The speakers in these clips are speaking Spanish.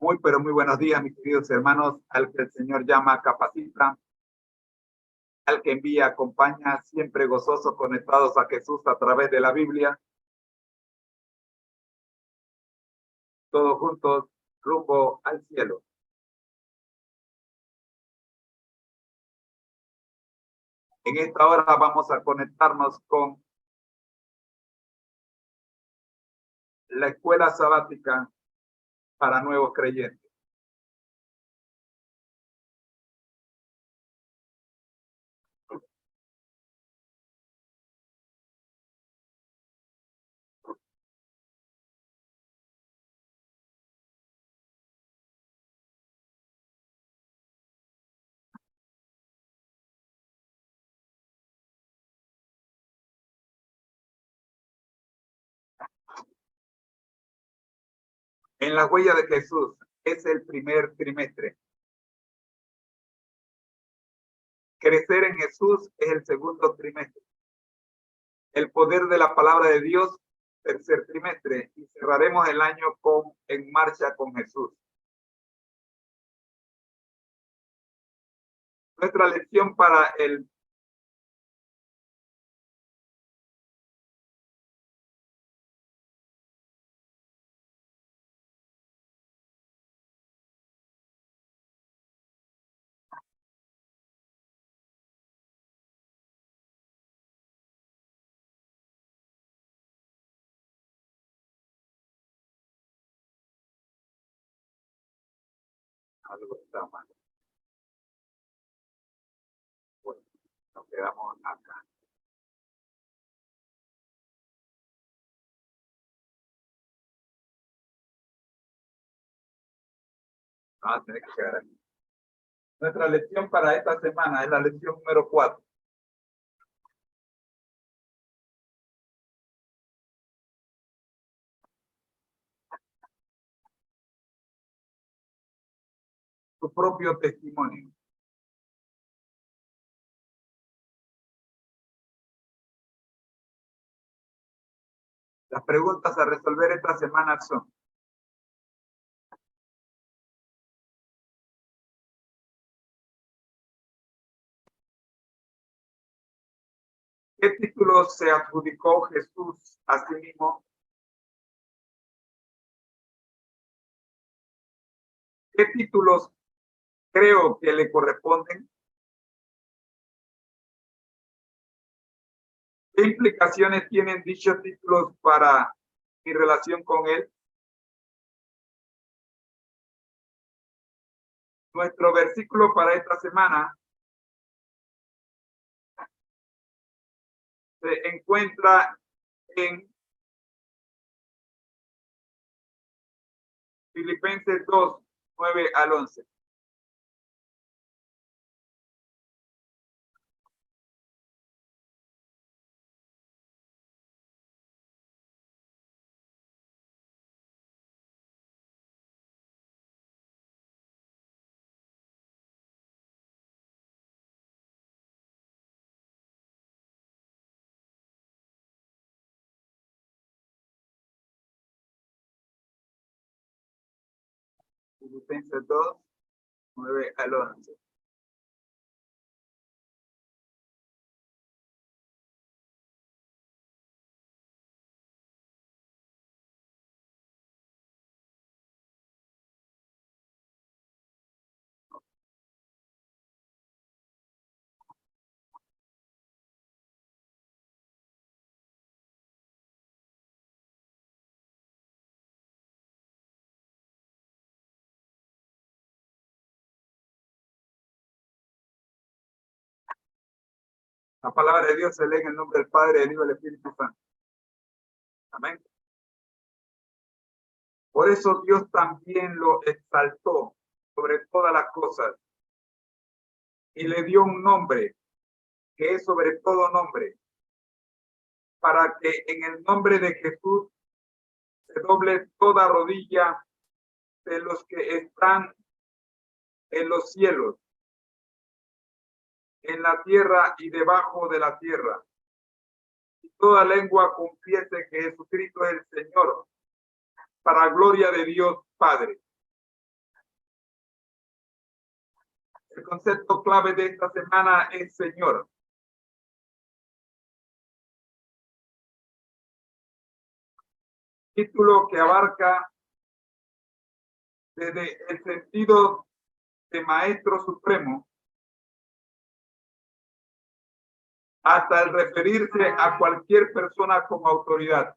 Muy, pero muy buenos días, mis queridos hermanos, al que el Señor llama, capacita, al que envía, acompaña, siempre gozosos, conectados a Jesús a través de la Biblia. Todos juntos, rumbo al cielo. En esta hora vamos a conectarnos con la escuela sabática para nuevos creyentes. En la huella de Jesús es el primer trimestre. Crecer en Jesús es el segundo trimestre. El poder de la palabra de Dios, tercer trimestre. Y cerraremos el año con En Marcha con Jesús. Nuestra lección para el algo está mal. Bueno, nos quedamos acá. Vamos a tener que quedar aquí. Nuestra lección para esta semana es la lección número 4. Tu propio testimonio. Las preguntas a resolver esta semana son: ¿qué título se adjudicó Jesús a sí mismo? ¿Qué títulos creo que le corresponden? ¿Qué implicaciones tienen dichos títulos para mi relación con él? Nuestro versículo para esta semana se encuentra en Filipenses 2, 9 al 11. Filipenses 2, 9 al 11. La palabra de Dios se lee en el nombre del Padre, del Hijo y del Espíritu Santo. Amén. Por eso Dios también lo exaltó sobre todas las cosas y le dio un nombre que es sobre todo nombre, para que en el nombre de Jesús se doble toda rodilla de los que están en los cielos, en la tierra y debajo de la tierra, y toda lengua confiese que Jesucristo es el Señor, para gloria de Dios Padre. El concepto clave de esta semana es Señor. Título que abarca desde el sentido de Maestro Supremo hasta el referirse a cualquier persona como autoridad.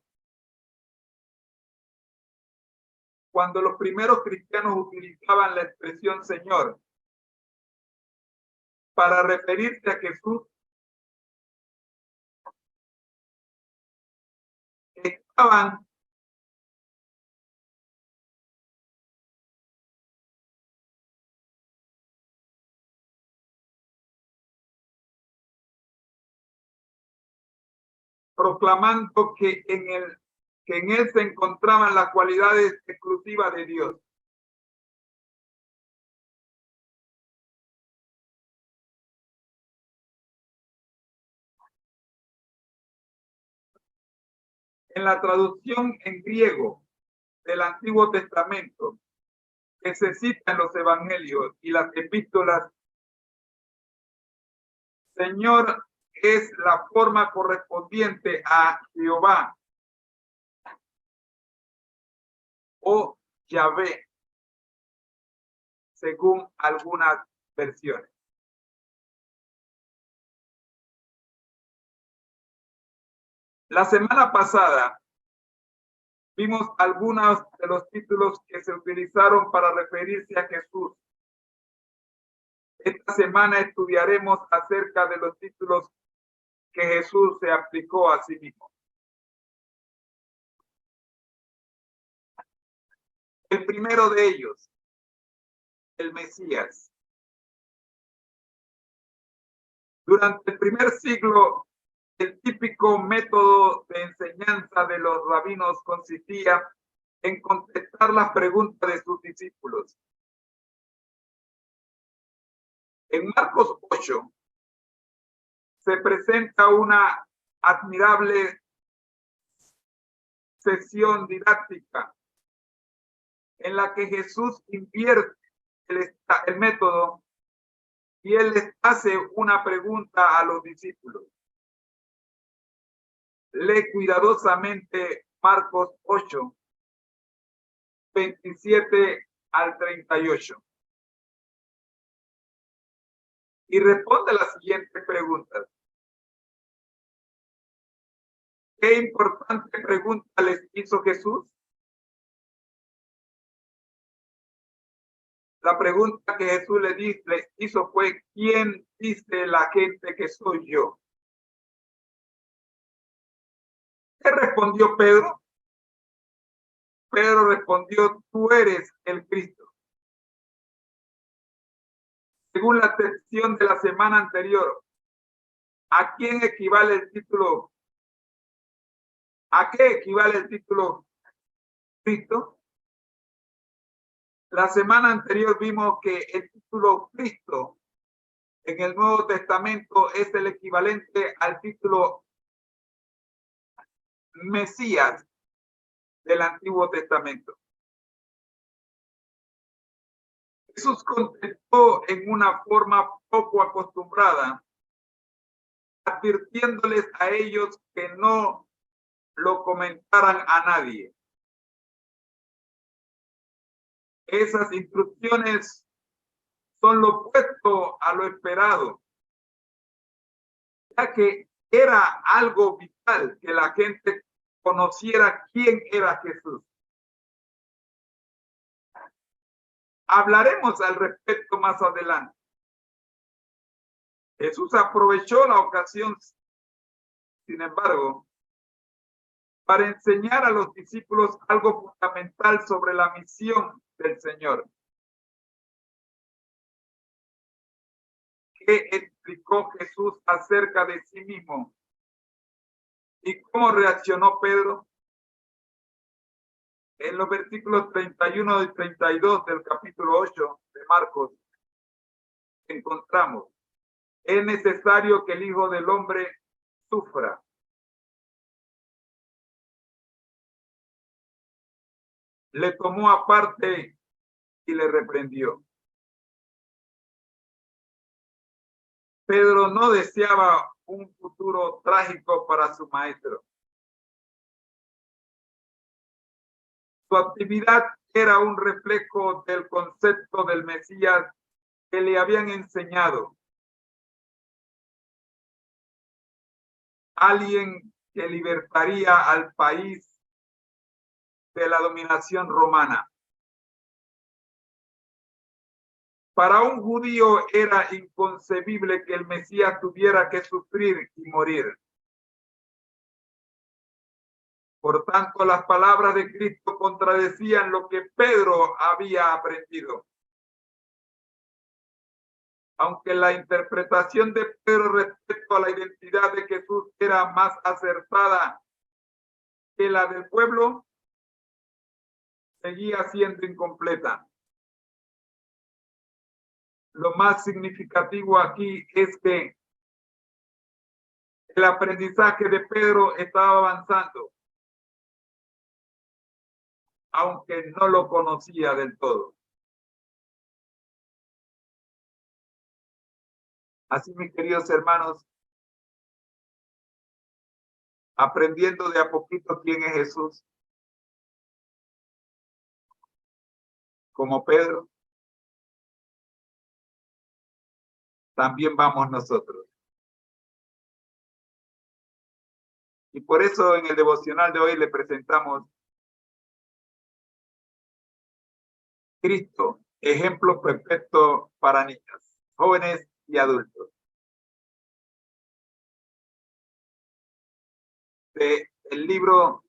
Cuando los primeros cristianos utilizaban la expresión Señor para referirse a Jesús, estaban proclamando que en él se encontraban las cualidades exclusivas de Dios. En la traducción en griego del Antiguo Testamento, que se cita en los evangelios y las epístolas, Señor es la forma correspondiente a Jehová o Yahvé, según algunas versiones. La semana pasada vimos algunos de los títulos que se utilizaron para referirse a Jesús. Esta semana estudiaremos acerca de los títulos que Jesús se aplicó a sí mismo. El primero de ellos, el Mesías. Durante el primer siglo, el típico método de enseñanza de los rabinos consistía en contestar las preguntas de sus discípulos. En Marcos 8 se presenta una admirable sesión didáctica en la que Jesús invierte el método y él les hace una pregunta a los discípulos. Lee cuidadosamente Marcos 8, 27 al 38. Y responde las siguientes preguntas. ¿Qué importante pregunta les hizo Jesús? La pregunta que Jesús les hizo fue, ¿quién dice la gente que soy yo? ¿Qué respondió Pedro? Pedro respondió, tú eres el Cristo. Según la sección de la semana anterior, ¿a quién equivale el título? ¿A qué equivale el título Cristo? La semana anterior vimos que el título Cristo en el Nuevo Testamento es el equivalente al título Mesías del Antiguo Testamento. Jesús contestó en una forma poco acostumbrada, advirtiéndoles a ellos que no lo comentaran a nadie. Esas instrucciones son lo opuesto a lo esperado, ya que era algo vital que la gente conociera quién era Jesús. Hablaremos al respecto más adelante. Jesús aprovechó la ocasión, sin embargo, para enseñar a los discípulos algo fundamental sobre la misión del Señor. ¿Qué explicó Jesús acerca de sí mismo? ¿Y cómo reaccionó Pedro? En los versículos 31 y 32 del capítulo 8 de Marcos encontramos, es necesario que el Hijo del Hombre sufra. Le tomó aparte y le reprendió. Pedro no deseaba un futuro trágico para su maestro. Su actividad era un reflejo del concepto del Mesías que le habían enseñado. Alguien que libertaría al país de la dominación romana. Para un judío era inconcebible que el Mesías tuviera que sufrir y morir. Por tanto, las palabras de Cristo contradecían lo que Pedro había aprendido. Aunque la interpretación de Pedro respecto a la identidad de Jesús era más acertada que la del pueblo, seguía siendo incompleta. Lo más significativo aquí es que el aprendizaje de Pedro estaba avanzando, aunque no lo conocía del todo. Así, mis queridos hermanos, aprendiendo de a poquito quién es Jesús, como Pedro, también vamos nosotros. Y por eso en el devocional de hoy le presentamos Cristo, ejemplo perfecto para niños, jóvenes y adultos. El libro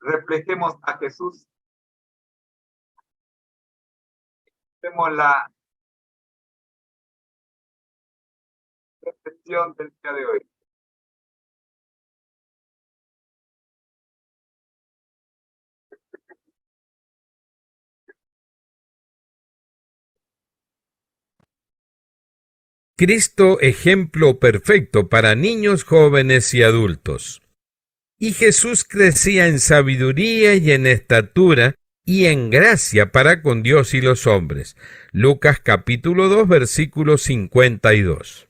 Reflejemos a Jesús. Vemos la reflexión del día de hoy. Cristo, ejemplo perfecto para niños, jóvenes y adultos. Y Jesús crecía en sabiduría y en estatura y en gracia para con Dios y los hombres. Lucas capítulo 2, versículo 52.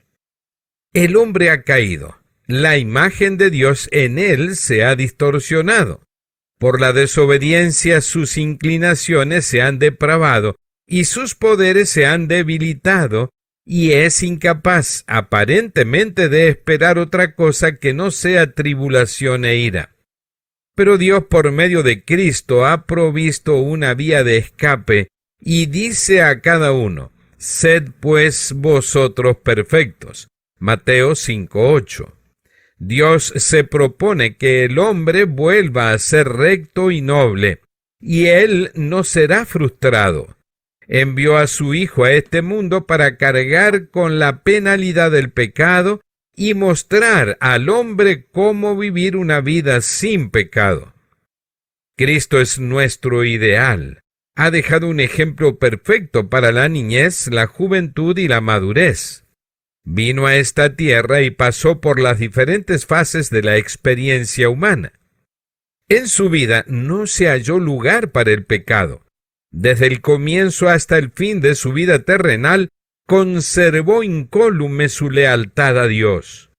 El hombre ha caído. La imagen de Dios en él se ha distorsionado. Por la desobediencia sus inclinaciones se han depravado y sus poderes se han debilitado, y es incapaz aparentemente de esperar otra cosa que no sea tribulación e ira. Pero Dios por medio de Cristo ha provisto una vía de escape y dice a cada uno: sed pues vosotros perfectos. Mateo 5:8. Dios se propone que el hombre vuelva a ser recto y noble, y él no será frustrado. Envió a su Hijo a este mundo para cargar con la penalidad del pecado y mostrar al hombre cómo vivir una vida sin pecado. Cristo es nuestro ideal. Ha dejado un ejemplo perfecto para la niñez, la juventud y la madurez. Vino a esta tierra y pasó por las diferentes fases de la experiencia humana. En su vida no se halló lugar para el pecado. Desde el comienzo hasta el fin de su vida terrenal, conservó incólume su lealtad a Dios.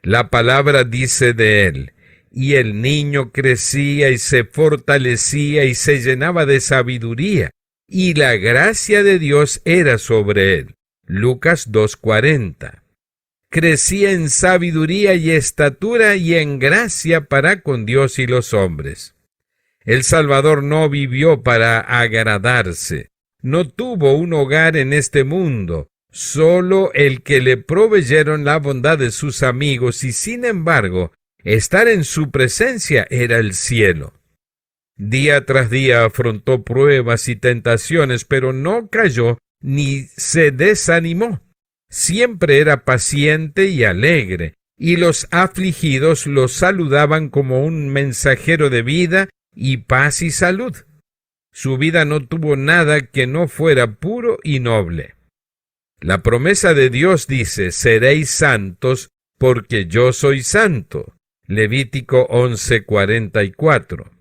La palabra dice de él: y el niño crecía y se fortalecía y se llenaba de sabiduría, y la gracia de Dios era sobre él. Lucas 2:40. Crecía en sabiduría y estatura y en gracia para con Dios y los hombres. El Salvador no vivió para agradarse, no tuvo un hogar en este mundo, solo el que le proveyeron la bondad de sus amigos, y sin embargo, estar en su presencia era el cielo. Día tras día afrontó pruebas y tentaciones, pero no cayó ni se desanimó. Siempre era paciente y alegre, y los afligidos lo saludaban como un mensajero de vida y paz y salud. Su vida no tuvo nada que no fuera puro y noble. La promesa de Dios dice: seréis santos porque yo soy santo. Levítico 11:44.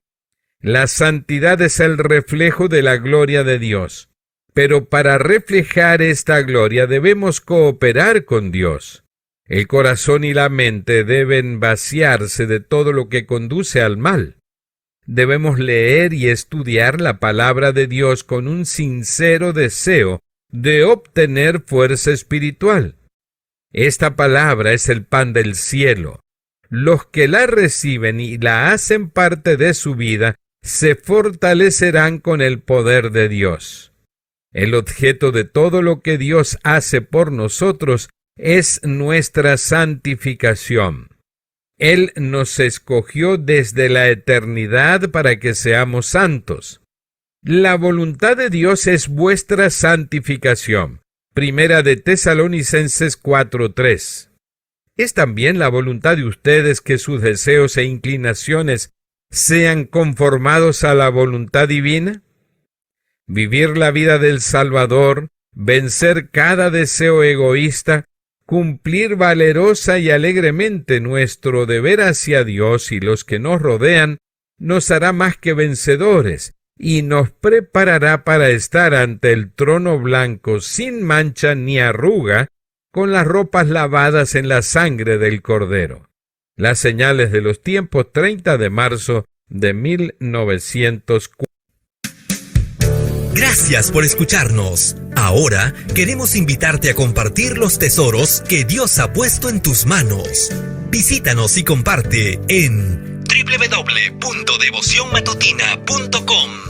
La santidad es el reflejo de la gloria de Dios, pero para reflejar esta gloria debemos cooperar con Dios. El corazón y la mente deben vaciarse de todo lo que conduce al mal. Debemos leer y estudiar la palabra de Dios con un sincero deseo de obtener fuerza espiritual. Esta palabra es el pan del cielo. Los que la reciben y la hacen parte de su vida se fortalecerán con el poder de Dios. El objeto de todo lo que Dios hace por nosotros es nuestra santificación. Él nos escogió desde la eternidad para que seamos santos. La voluntad de Dios es vuestra santificación. Primera de Tesalonicenses 4:3. ¿Es también la voluntad de ustedes que sus deseos e inclinaciones sean conformados a la voluntad divina? Vivir la vida del Salvador, vencer cada deseo egoísta, cumplir valerosa y alegremente nuestro deber hacia Dios y los que nos rodean, nos hará más que vencedores y nos preparará para estar ante el trono blanco sin mancha ni arruga, con las ropas lavadas en la sangre del Cordero. Las señales de los tiempos, 30 de marzo de 1904. Gracias por escucharnos. Ahora queremos invitarte a compartir los tesoros que Dios ha puesto en tus manos. Visítanos y comparte en www.devocionmatutina.com.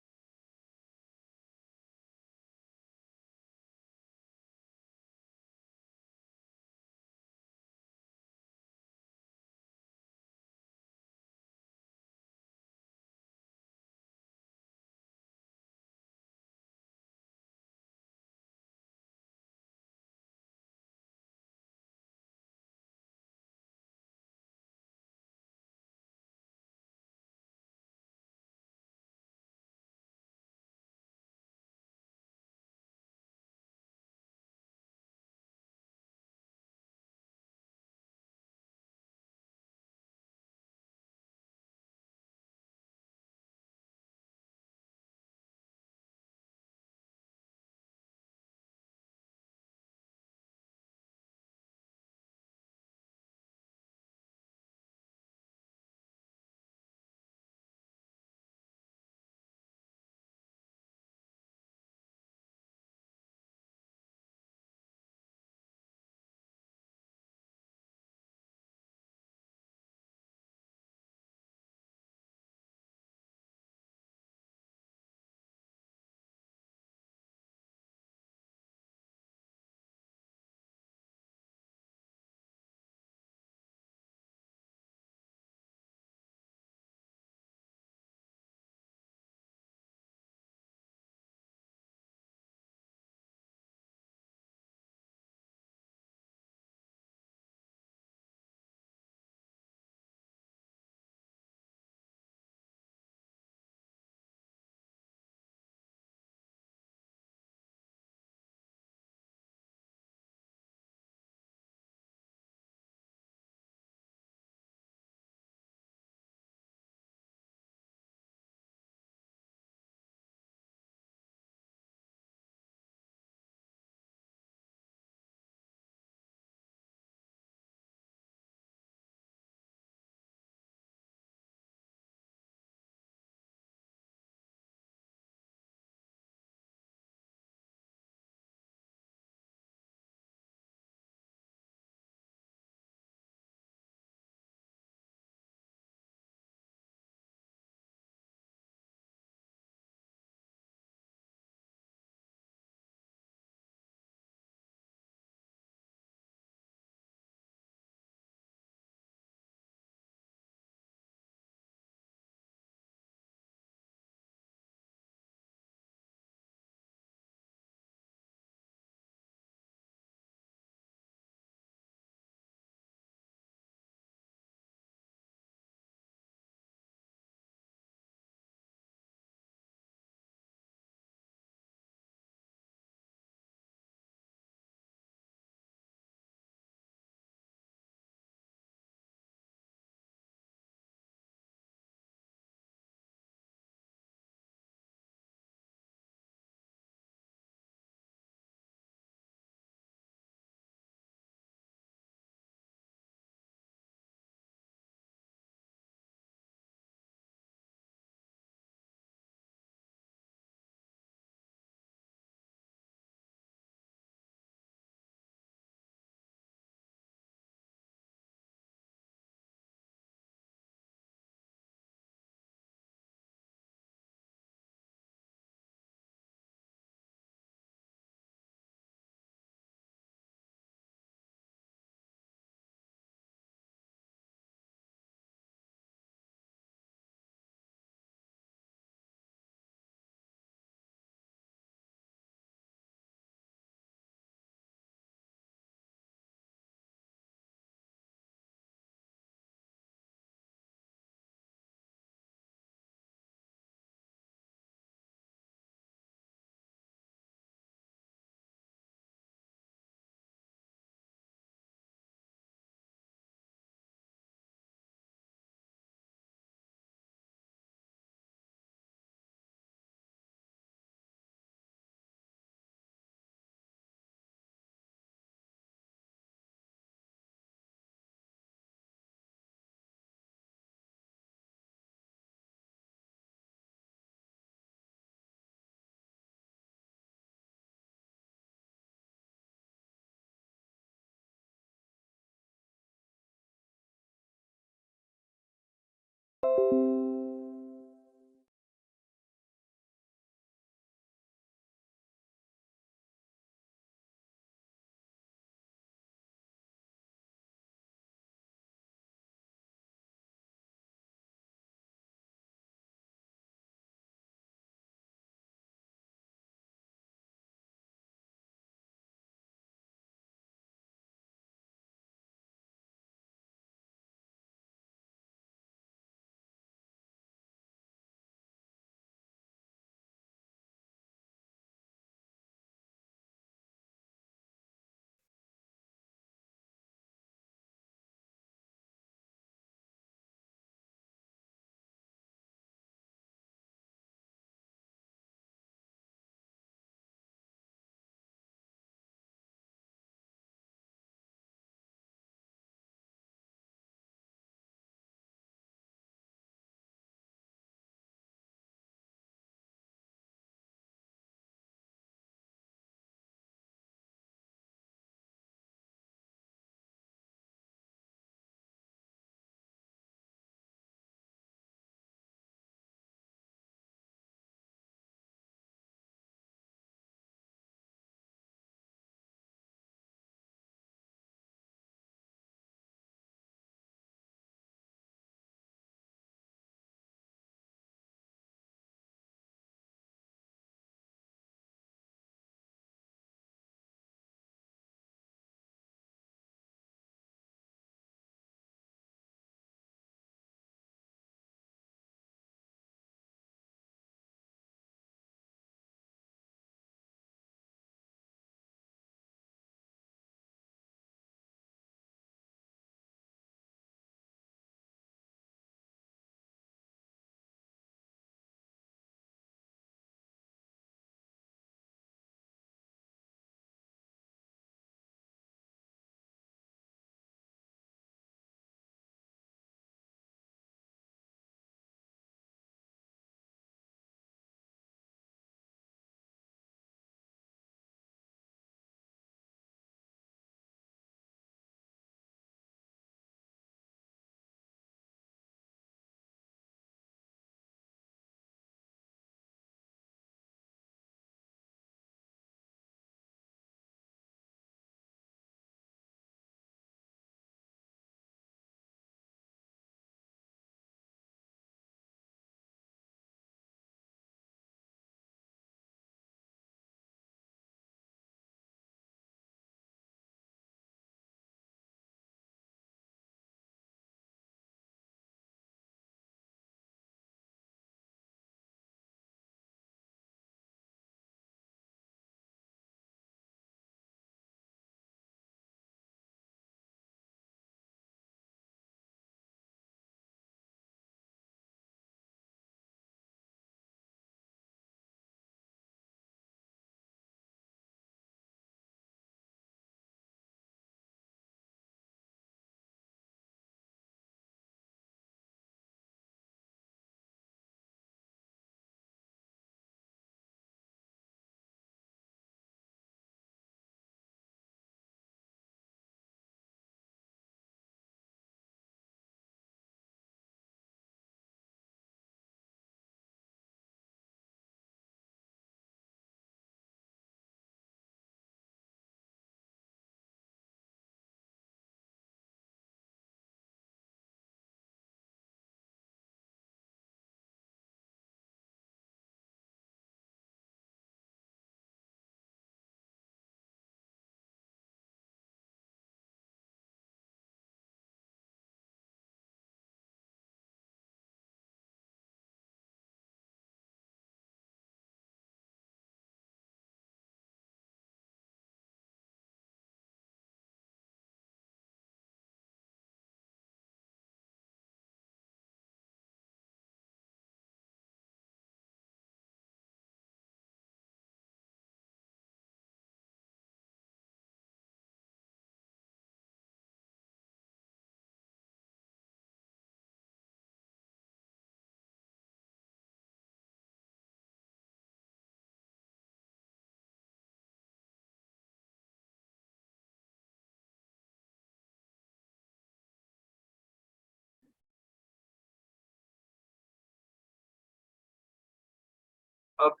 Ok.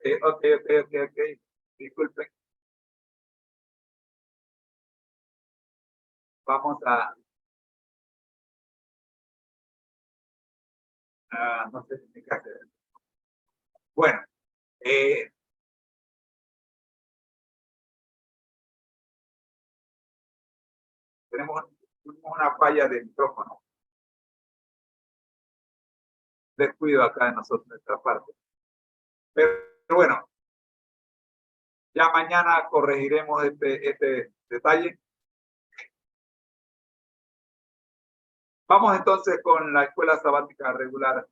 Disculpen. Vamos no sé si qué hacer. Bueno, tenemos una falla de micrófono. Descuido acá de nosotros, nuestra parte. Pero bueno, ya mañana corregiremos este detalle. Vamos entonces con la escuela sabática regular